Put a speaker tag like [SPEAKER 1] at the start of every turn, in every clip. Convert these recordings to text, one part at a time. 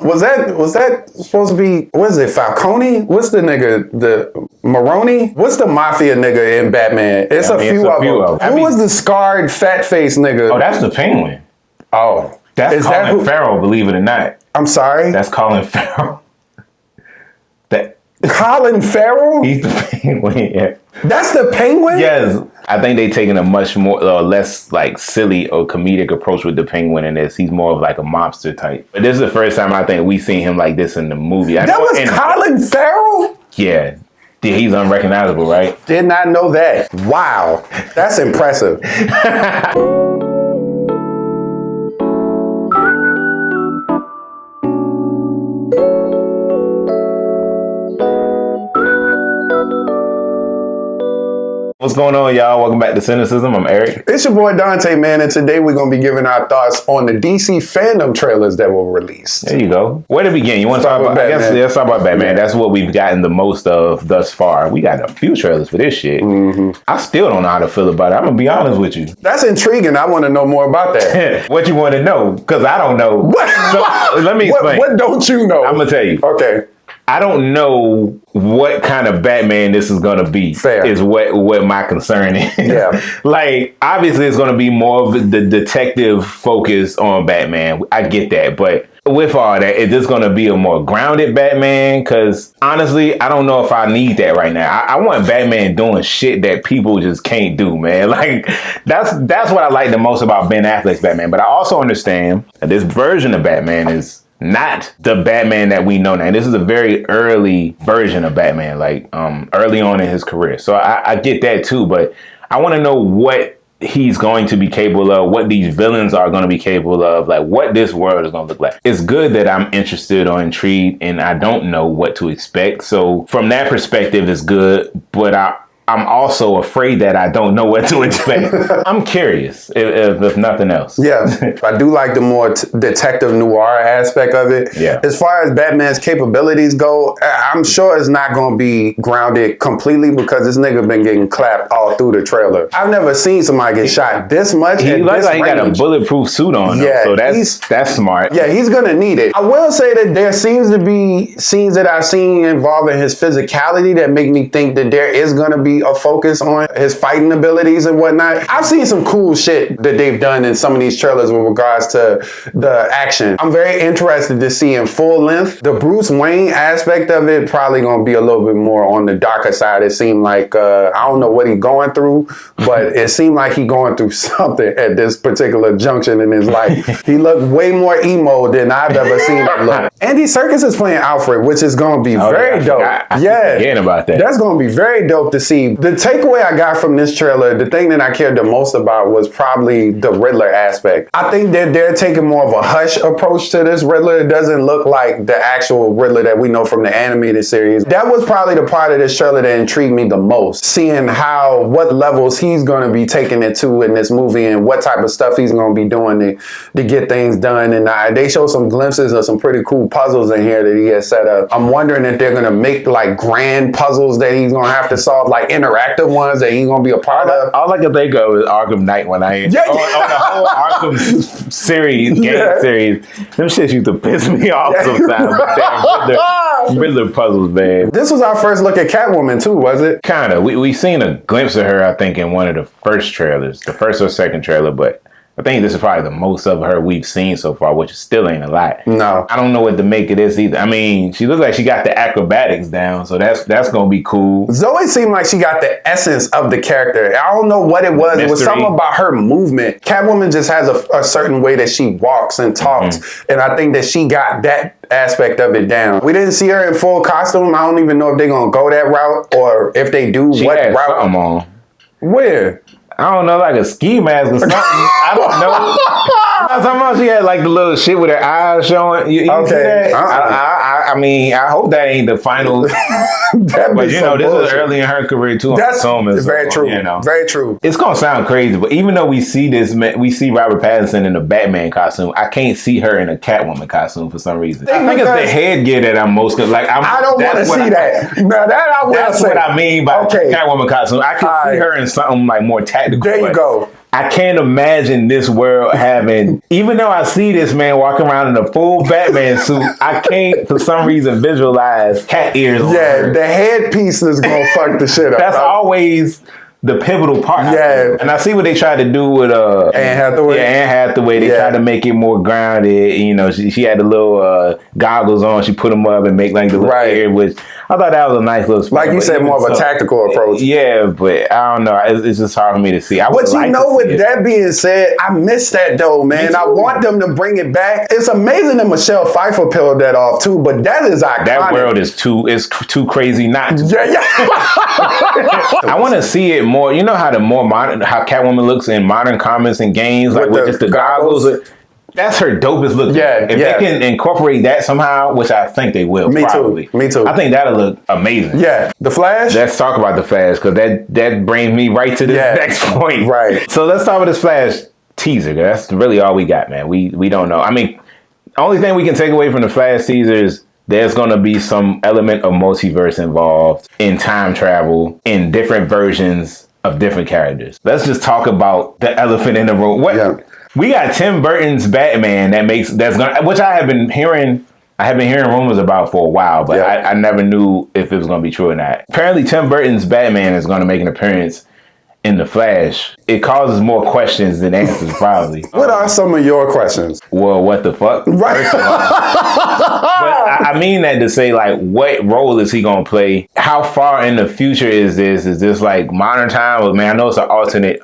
[SPEAKER 1] Was that supposed to be, what is it, Falcone? What's the nigga, the Maroni? What's the mafia nigga in Batman? It's a few of them. Who was the scarred, fat-faced nigga?
[SPEAKER 2] Oh, that's the Penguin.
[SPEAKER 1] Oh.
[SPEAKER 2] That's Colin Farrell, believe it or not.
[SPEAKER 1] I'm sorry?
[SPEAKER 2] That's Colin Farrell.
[SPEAKER 1] Colin Farrell?
[SPEAKER 2] He's the Penguin, yeah.
[SPEAKER 1] That's the Penguin?
[SPEAKER 2] Yes. I think they taking a much more less like silly or comedic approach with the Penguin in this. He's more of like a mobster type. But this is the first time I think we've seen him like this in the movie.
[SPEAKER 1] That was Colin Farrell?
[SPEAKER 2] Yeah. He's unrecognizable, right?
[SPEAKER 1] Did not know that. Wow. That's impressive.
[SPEAKER 2] What's going on, y'all? Welcome back to Cinecism. I'm Eric.
[SPEAKER 1] It's your boy Dante, man, and today we're going to be giving our thoughts on the DC fandom trailers that were released.
[SPEAKER 2] There you go. Where to begin? You want to talk about Batman? I guess let's talk about Batman. That's what we've gotten the most of thus far. We got a few trailers for this shit. Mm-hmm. I still don't know how to feel about it. I'm going to be honest with you.
[SPEAKER 1] That's intriguing. I want to know more about that.
[SPEAKER 2] What you want to know? Because I don't know.
[SPEAKER 1] What?
[SPEAKER 2] So, let me explain.
[SPEAKER 1] What don't you know?
[SPEAKER 2] I'm going to tell you.
[SPEAKER 1] Okay.
[SPEAKER 2] I don't know what kind of Batman this is going to be.
[SPEAKER 1] Fair.
[SPEAKER 2] Is what my concern is. Yeah. Like, obviously, it's going to be more of the detective focus on Batman. I get that. But with all that, is this going to be a more grounded Batman? Because, honestly, I don't know if I need that right now. I want Batman doing shit that people just can't do, man. Like, that's what I like the most about Ben Affleck's Batman. But I also understand that this version of Batman is not the Batman that we know now. This is a very early version of Batman, like early on in his career. So I get that too, but I want to know what he's going to be capable of, what these villains are going to be capable of, like what this world is going to look like. It's good that I'm interested or intrigued and I don't know what to expect. So from that perspective, it's good, but I'm also afraid that I don't know what to expect. I'm curious, if nothing else.
[SPEAKER 1] Yeah, I do like the more detective noir aspect of it.
[SPEAKER 2] Yeah.
[SPEAKER 1] As far as Batman's capabilities go, I'm sure it's not going to be grounded completely because this nigga been getting clapped all through the trailer. I've never seen somebody get shot this much.
[SPEAKER 2] He looks like he got a bulletproof suit on.
[SPEAKER 1] Yeah,
[SPEAKER 2] so that's smart.
[SPEAKER 1] Yeah, he's going to need it. I will say that there seems to be scenes that I've seen involving his physicality that make me think that there is going to be a focus on his fighting abilities and whatnot. I've seen some cool shit that they've done in some of these trailers with regards to the action. I'm very interested to see in full length. The Bruce Wayne aspect of it probably gonna be a little bit more on the darker side. It seemed like, I don't know what he's going through, but it seemed like he's going through something at this particular junction in his life. He looked way more emo than I've ever seen him look. Andy Serkis is playing Alfred, which is gonna be very dope.
[SPEAKER 2] Yeah, forgetting about that.
[SPEAKER 1] That's gonna be very dope to see. The takeaway I got from this trailer, the thing that I cared the most about was probably the Riddler aspect. I think that they're taking more of a hush approach to this Riddler. It doesn't look like the actual Riddler that we know from the animated series. That was probably the part of this trailer that intrigued me the most. Seeing what levels he's going to be taking it to in this movie and what type of stuff he's going to be doing to get things done. And they show some glimpses of some pretty cool puzzles in here that he has set up. I'm wondering if they're going to make like grand puzzles that he's going to have to solve, like interactive ones that he's gonna be a part of.
[SPEAKER 2] All I can think of is Arkham Knight when on the whole Arkham series, series. Them shits used to piss me off sometimes. Damn Riddler puzzles, man.
[SPEAKER 1] This was our first look at Catwoman too, was it?
[SPEAKER 2] Kind of. We seen a glimpse of her, I think, in one of the first trailers, the first or second trailer, but I think this is probably the most of her we've seen so far, which still ain't a lot.
[SPEAKER 1] No.
[SPEAKER 2] I don't know what to make of this either. I mean, she looks like she got the acrobatics down, so that's going to be cool.
[SPEAKER 1] Zoe seemed like she got the essence of the character. I don't know what it was. Mystery. It was something about her movement. Catwoman just has a certain way that she walks and talks, and I think that she got that aspect of it down. We didn't see her in full costume. I don't even know if they're going to go that route, or if they do,
[SPEAKER 2] she
[SPEAKER 1] what
[SPEAKER 2] had
[SPEAKER 1] route.
[SPEAKER 2] Something on.
[SPEAKER 1] Where?
[SPEAKER 2] I don't know, like a ski mask or something. I don't know. I'm talking about she had like the little shit with her eyes showing. You okay. See that? I mean, I hope that ain't the final. But you know, this is early in her career too.
[SPEAKER 1] That's very true. You know, very true.
[SPEAKER 2] It's gonna sound crazy, but even though we see Robert Pattinson in a Batman costume, I can't see her in a Catwoman costume for some reason. I think it's the headgear that I'm most like. I
[SPEAKER 1] don't want to see that. Now that I will
[SPEAKER 2] That's
[SPEAKER 1] say.
[SPEAKER 2] What I mean by Catwoman costume. I can see her in something like more tactical.
[SPEAKER 1] There you go.
[SPEAKER 2] I can't imagine this world having, even though I see this man walking around in a full Batman suit, I can't for some reason visualize cat ears on her.
[SPEAKER 1] The headpiece is gonna fuck the shit up.
[SPEAKER 2] That's always the pivotal part.
[SPEAKER 1] Yeah.
[SPEAKER 2] And I see what they tried to do with
[SPEAKER 1] Anne Hathaway.
[SPEAKER 2] Yeah, Anne Hathaway. They tried to make it more grounded. You know, she had the little goggles on. She put them up and make like the little ear, which I thought that was a nice little spot.
[SPEAKER 1] Like you said, more of a tactical approach.
[SPEAKER 2] Yeah, but I don't know. It's just hard for me to see.
[SPEAKER 1] But you know, with that being said, I miss that though, man. I want them to bring it back. It's amazing that Michelle Pfeiffer pulled that off too, but that is iconic.
[SPEAKER 2] That world is too crazy not to. Yeah. I want to see it more. You know how the more modern, how Catwoman looks in modern comics and games, like with just the goggles. That's her dopest look.
[SPEAKER 1] Yeah,
[SPEAKER 2] if they can incorporate that somehow, which I think they will. Me too. I think that'll look amazing.
[SPEAKER 1] Yeah, the Flash.
[SPEAKER 2] Let's talk about the Flash because that brings me right to this next point.
[SPEAKER 1] Right.
[SPEAKER 2] So let's talk about this Flash teaser. That's really all we got, man. We don't know. I mean, the only thing we can take away from the Flash teaser is there's going to be some element of multiverse involved in time travel in different versions of different characters. Let's just talk about the elephant in the room. We got Tim Burton's Batman which I have been hearing rumors about for a while, but I never knew if it was going to be true or not. Apparently Tim Burton's Batman is going to make an appearance in The Flash. It causes more questions than answers, probably.
[SPEAKER 1] What are some of your questions?
[SPEAKER 2] Well, what the fuck?
[SPEAKER 1] Right.
[SPEAKER 2] But I mean that to say, like, what role is he going to play? How far in the future is this? Is this like modern time? Well, man, I know it's an alternate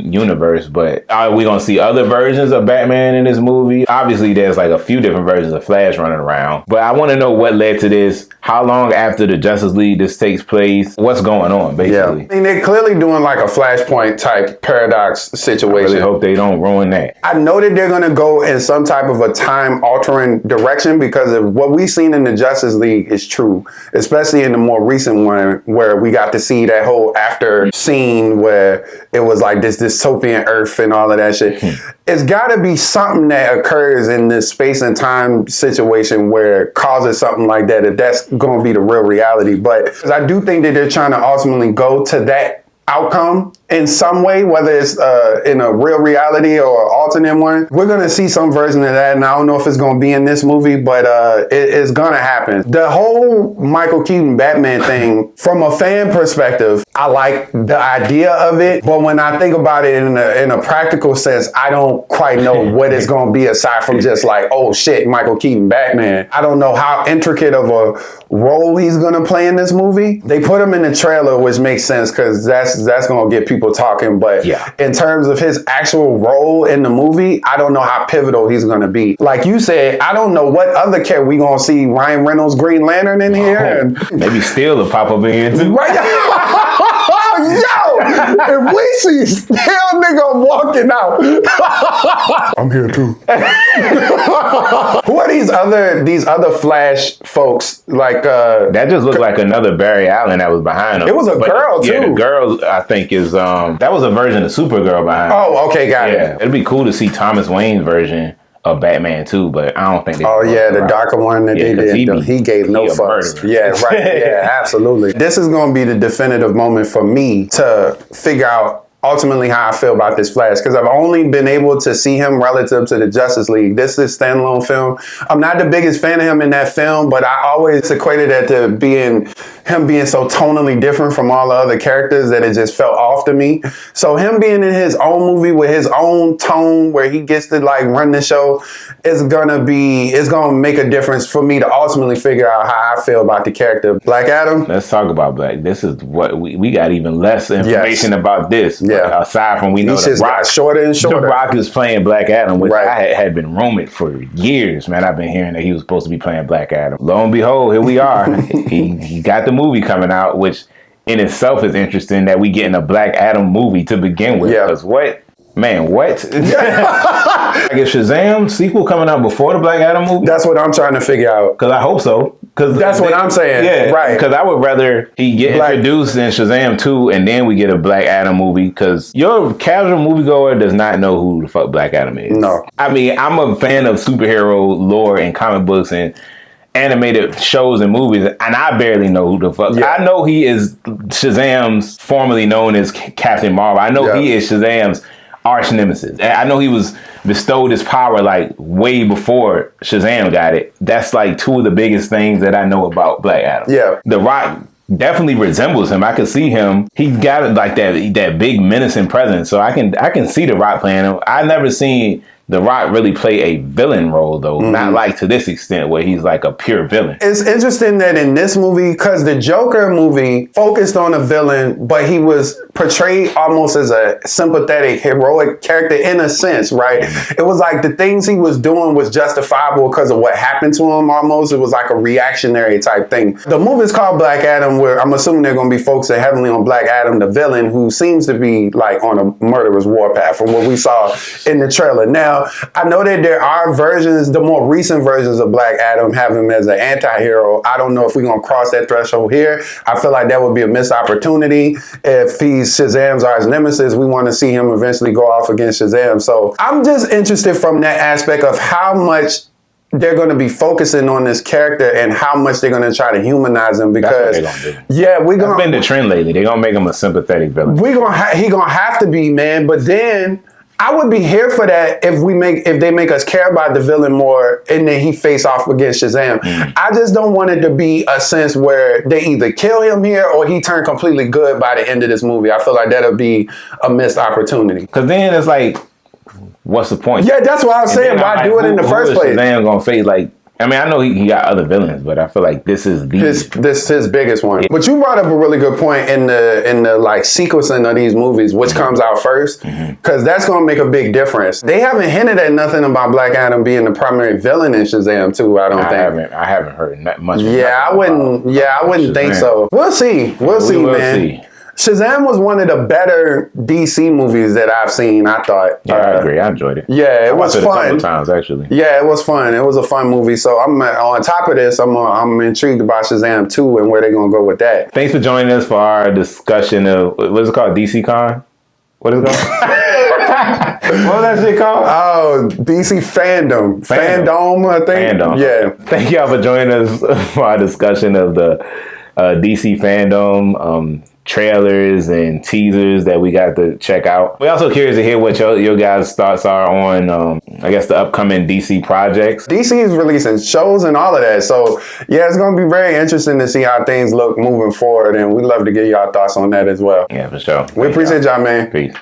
[SPEAKER 2] universe, but are we going to see other versions of Batman in this movie? Obviously, there's like a few different versions of Flash running around, but I want to know what led to this. How long after the Justice League this takes place? What's going on, basically?
[SPEAKER 1] Yeah. I mean, they're clearly doing like a Flashpoint type paradox situation.
[SPEAKER 2] I really hope they don't ruin that.
[SPEAKER 1] I know that they're going to go in some type of a time altering direction because of what we've seen in the Justice League is true, especially in the more recent one where we got to see that whole after scene where it was like this dystopian Earth and all of that shit. It's got to be something that occurs in this space and time situation where it causes something like that, if that's going to be the real reality. But I do think that they're trying to ultimately go to that outcome in some way, whether it's in a real reality or alternate one. We're going to see some version of that, and I don't know if it's going to be in this movie, but it's going to happen. The whole Michael Keaton Batman thing, from a fan perspective, I like the idea of it, but when I think about it in a practical sense, I don't quite know what it's going to be aside from just like, oh shit, Michael Keaton Batman. I don't know how intricate of a role he's going to play in this movie. They put him in the trailer, which makes sense because that's going to get people talking, but in terms of his actual role in the movie, I don't know how pivotal he's going to be. Like you said, I don't know what other character we going to see Ryan Reynolds Green Lantern in here.
[SPEAKER 2] Maybe Steel will pop up in here too.
[SPEAKER 1] Right. Yo, if we see Steel nigga walking out, I'm here too. Who are these other Flash folks? Like
[SPEAKER 2] that just looked like another Barry Allen that was behind him.
[SPEAKER 1] It was a girl too.
[SPEAKER 2] Yeah, the girl I think is that was a version of Supergirl behind him.
[SPEAKER 1] Oh, okay, got it.
[SPEAKER 2] Yeah, it'd be cool to see Thomas Wayne's version of Batman too, but I don't think they.
[SPEAKER 1] Oh yeah, the darker one that they did. He gave no fucks. Yeah, right. Yeah, absolutely. This is going to be the definitive moment for me to figure out ultimately how I feel about this Flash, because I've only been able to see him relative to the Justice League. This is a standalone film. I'm not the biggest fan of him in that film, but I always equated that to him being so tonally different from all the other characters that it just felt off to me. So him being in his own movie with his own tone where he gets to like run the show is gonna make a difference for me to ultimately figure out how I feel about the character. Black Adam.
[SPEAKER 2] Let's talk about Black. This is what we got even less information about this.
[SPEAKER 1] Yeah.
[SPEAKER 2] Aside from we know
[SPEAKER 1] the Rock got shorter and shorter.
[SPEAKER 2] The Rock is playing Black Adam, which I had been rumored for years, man. I've been hearing that he was supposed to be playing Black Adam. Lo and behold, here we are. he got the movie coming out, which in itself is interesting that we getting a Black Adam movie to begin with. Yeah. Because what? Man, what? Like is Shazam sequel coming out before the Black Adam movie?
[SPEAKER 1] That's what I'm trying to figure out.
[SPEAKER 2] Because I hope so.
[SPEAKER 1] Because that's what I'm saying.
[SPEAKER 2] Yeah,
[SPEAKER 1] right.
[SPEAKER 2] Because I would rather he get introduced in Shazam 2 and then we get a Black Adam movie. Because your casual moviegoer does not know who the fuck Black Adam is.
[SPEAKER 1] No.
[SPEAKER 2] I mean, I'm a fan of superhero lore and comic books and animated shows and movies, and I barely know who the fuck. I know he is Shazam's formerly known as Captain Marvel. I know he is Shazam's arch nemesis. I know he was bestowed his power like way before Shazam got it. That's like two of the biggest things that I know about Black Adam.
[SPEAKER 1] Yeah.
[SPEAKER 2] The Rock definitely resembles him. I can see him. He's got like that big menacing presence. So I can see The Rock playing him. I never seen The Rock really play a villain role though, not like to this extent where he's like a pure villain.
[SPEAKER 1] It's interesting that in this movie, because the Joker movie focused on a villain, but he was portrayed almost as a sympathetic, heroic character in a sense, right? It was like the things he was doing was justifiable because of what happened to him almost. It was like a reactionary type thing. The movie's called Black Adam, where I'm assuming they're going to be focusing heavily on Black Adam, the villain, who seems to be like on a murderous warpath from what we saw in the trailer. Now, I know that there are versions, the more recent versions of Black Adam have him as an anti-hero. I don't know if we're going to cross that threshold here. I feel like that would be a missed opportunity. If he's Shazam's arch nemesis, we want to see him eventually go off against Shazam. So I'm just interested from that aspect of how much they're going to be focusing on this character and how much they're going to try to humanize him, because yeah, we're going to
[SPEAKER 2] been the trend lately. They're going to make him a sympathetic villain.
[SPEAKER 1] He going to have to be, man. But then I would be here for that if they make us care about the villain more and then he face off against Shazam. I just don't want it to be a sense where they either kill him here or he turned completely good by the end of this movie. I feel like that'll be a missed opportunity.
[SPEAKER 2] Because then it's like, what's the point?
[SPEAKER 1] Yeah, that's what I was saying. Why do it in the first place?
[SPEAKER 2] Shazam gonna face like. I mean, I know he got other villains, but I feel like this is
[SPEAKER 1] his biggest one. Yeah. But you brought up a really good point in the like sequencing of these movies, which comes out first, because that's gonna make a big difference. They haven't hinted at nothing about Black Adam being the primary villain in Shazam 2. I
[SPEAKER 2] haven't heard that much.
[SPEAKER 1] Yeah, I wouldn't think so. We'll see. We'll see, man. Shazam was one of the better DC movies that I've seen, I thought.
[SPEAKER 2] Yeah, I agree. I enjoyed it.
[SPEAKER 1] Yeah, it was fun.
[SPEAKER 2] A couple times, actually.
[SPEAKER 1] Yeah, it was fun. It was a fun movie. So on top of this, I'm intrigued about Shazam 2 and where they're going to go with that.
[SPEAKER 2] Thanks for joining us for our discussion of, what is it called? DC Con? What is it called? What was that shit called?
[SPEAKER 1] Oh, DC Fandome, I think.
[SPEAKER 2] Fandome.
[SPEAKER 1] Yeah.
[SPEAKER 2] Thank y'all for joining us for our discussion of the DC Fandome trailers and teasers that we got to check out. We're also curious to hear what your guys' thoughts are on, I guess, the upcoming DC projects.
[SPEAKER 1] DC is releasing shows and all of that. So, yeah, it's going to be very interesting to see how things look moving forward. And we'd love to get y'all thoughts on that as well.
[SPEAKER 2] Yeah, for sure.
[SPEAKER 1] We appreciate y'all, man.
[SPEAKER 2] Peace.